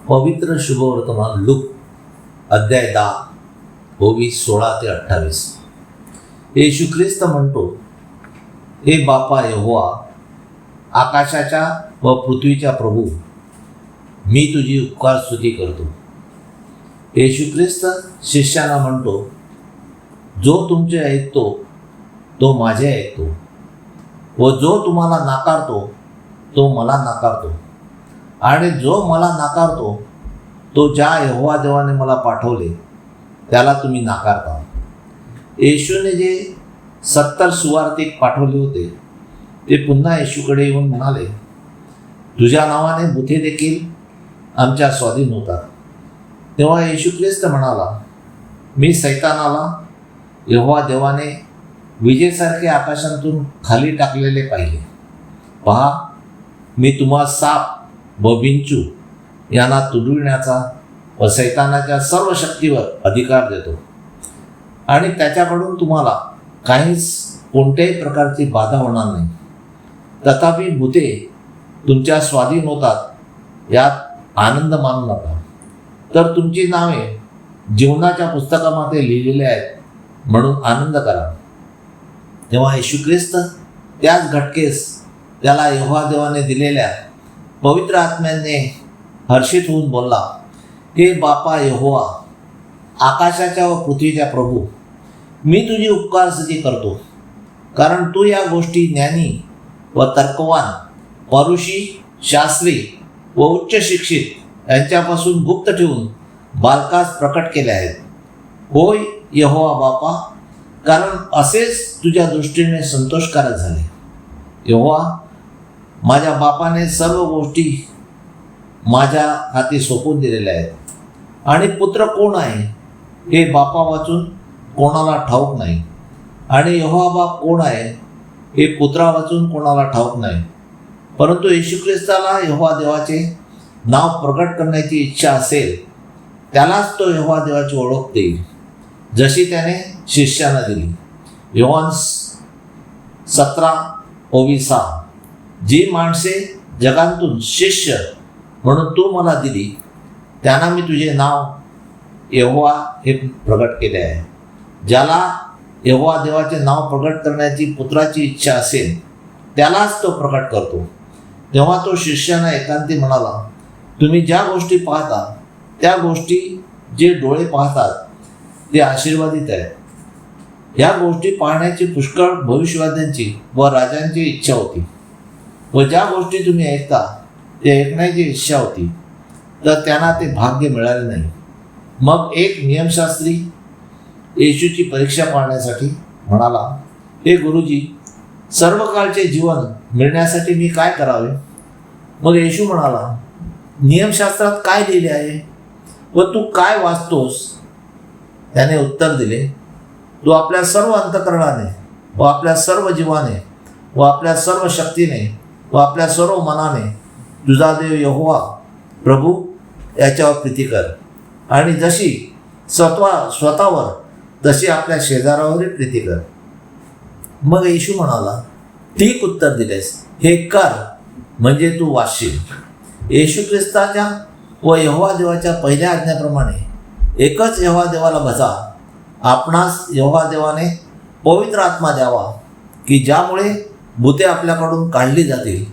पवित्र शुभवर्तमान लूक अध्याय 10 ओवीस 16 ते 28. येशू ख्रिस्त म्हणतो, हे बापा यहोवा, आकाशाच्या व पृथ्वीच्या प्रभू, मी तुझी उपकार स्तुती करतो. येशू ख्रिस्त शिष्यांना म्हणतो, जो तुमचे ऐकतो तो माझे ऐकतो, व जो तुम्हाला नाकारतो तो मला नाकारतो, आणि जो मला नाकारतो तो ज्या यहोवा देवाने मला पाठवले त्याला तुम्ही नाकारता. येशूने जे 70 सुवार्तिक पाठवले होते ते पुन्हा येशूकडे येऊन म्हणाले, तुझ्या नावाने बुथे देखील आमच्या स्वाधीन होतात. तेव्हा येशू ख्रिस्त म्हणाला, मी सैतानाला यहोवा देवाने विजेसारखे आकाशातून खाली टाकलेले पाहिले. पहा, मी तुम्हा साप व विंचू यांना तुडविण्याचा व सैतानाच्या सर्व शक्तीवर अधिकार देतो, आणि त्याच्याकडून तुम्हाला कोणत्याही प्रकारची बाधा होणार नाही. तथापि भूते तुमच्या स्वाधीन होतात, यात आनंद मानू नका. तर तुमची नावे जीवनाच्या पुस्तकामध्ये लिहिलेली आहेत म्हणून आनंद करा. तेव्हा येशू ख्रिस्त त्याच घटकेस त्याला यहोवा देवाने दिलेल्या पवित्र आत्म्याने हर्षित होऊन बोलला, हे बापा यहोवा, आकाशाच्या व पृथ्वीच्या प्रभू, मी तुझी उपकार स्तुती करतो, कारण तू या गोष्टी ज्ञानी व तर्कवान, परुषी, शास्त्री व उच्च शिक्षित यांच्यापासून गुप्त ठेवून बालकास प्रकट केल्या आहेत. होय यहोवा बापा, कारण असेच तुझ्या दृष्टीने संतोषकारक झाले. यहोवा, माझ्या बापाने सर्व गोष्टी माझ्या हाती सोपवून दिलेल्या आहेत, आणि पुत्र कोण आहे हे बापा वाचून कोणाला ठाऊक नाही, आणि यहोवा बाप कोण आहे हे पुत्रा वाचून कोणाला ठाऊक नाही. परंतु येशू ख्रिस्ताला यहोवा देवाचे नाव प्रकट करण्याची इच्छा असेल त्यालाच तो यहोवा देवाची ओळख देईल, जशी त्याने शिष्यांना दिली. योहान 17:26. जी माणसे जगातून शिष्य म्हणून तू मला दिली, त्यांना मी तुझे नाव यहोवा हे प्रकट केले आहे. ज्याला यहोवा देवाचे नाव प्रकट करण्याची पुत्राची इच्छा असेल त्यालाच तो प्रकट करतो. तेव्हा तो शिष्यांना एकांती म्हणाला, तुम्ही ज्या गोष्टी पाहता त्या गोष्टी जे डोळे पाहतात ते आशीर्वादित आहेत. या गोष्टी पाहण्याची पुष्कळ भविष्यवाद्यांची व राजांची इच्छा होती, व ज्या गोष्टी तुम्ही ऐकता ते ऐकण्याची इच्छा होती, तर त्यांना ते भाग्य मिळाले नाही. मग एक नियमशास्त्री येशूची परीक्षा पाहण्यासाठी म्हणाला, हे गुरुजी, सर्व काळचे जीवन मिळण्यासाठी मी काय करावे? मग येशू म्हणाला, नियमशास्त्रात काय लिहिले आहे व तू काय वाचतोस? त्याने उत्तर दिले, तू आपल्या सर्व अंतःकरणाने व आपल्या सर्व जीवाने व आपल्या सर्व शक्तीने व आपल्या सर्व मनाने तुझा देव यहोवा प्रभू याच्यावर प्रीती कर, आणि जशी स्वतःवर तशी आपल्या शेजारावरही प्रीती कर. मग येशू म्हणाला, ठीक उत्तर दिलेस, हे कर म्हणजे तू वाचशील. येशू ख्रिस्ताच्या व यहोवा देवाच्या पहिल्या आज्ञेप्रमाणे एकच यहोवा देवाला भजा. आपणास यहोवा देवाने पवित्र आत्मा द्यावा, की ज्यामुळे भूते आपल्याकडून काढली जातील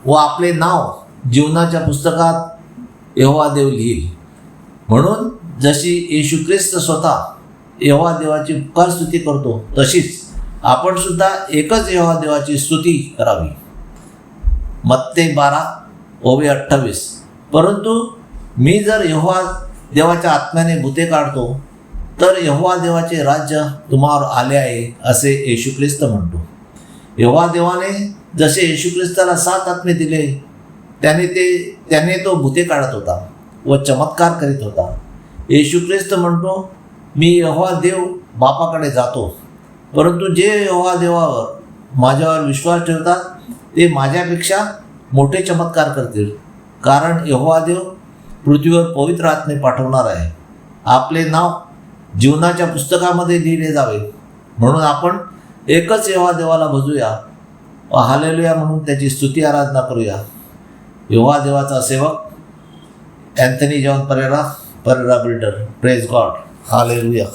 व आपले नाव जीवनाच्या पुस्तकात यहोवा देव लिहील. म्हणून जशी येशू ख्रिस्त स्वतः यहोवा देवाची उपकार स्तुती करतो, तशीच आपण सुद्धा एकच यहोवा देवाची स्तुती करावी. मत्ते 12:28. परंतु मी जर यहोवा देवाच्या आत्म्याने भूते काढतो तर यहोवा देवाचे राज्य तुम्हावर आले आहे, असे येशू ख्रिस्त म्हणतो. यहोवा देवाने जसे येशू ख्रिस्ताला 7 आत्मे दिले त्याने तो भूते काढत होता व चमत्कार करीत होता. येशू ख्रिस्त म्हणतो, मी यहोवा देव बापाकडे जातो, परंतु जे यहोवा देवावर माझ्यावर विश्वास ठेवतात ते माझ्यापेक्षा मोठे चमत्कार करतील, कारण यहोवा देव पृथ्वीवर पवित्र आत्मे पाठवणार आहे. आपले नाव जीवनाच्या पुस्तकामध्ये लिहिले जावे म्हणून आपण एकच यहोवा देवाला भजूया व हालेलुया म्हणून त्याची स्तुती आराधना करूया. यहोवा देवाचा सेवक Anthony John Pereira, Pereira Builder. Praise God. Hallelujah.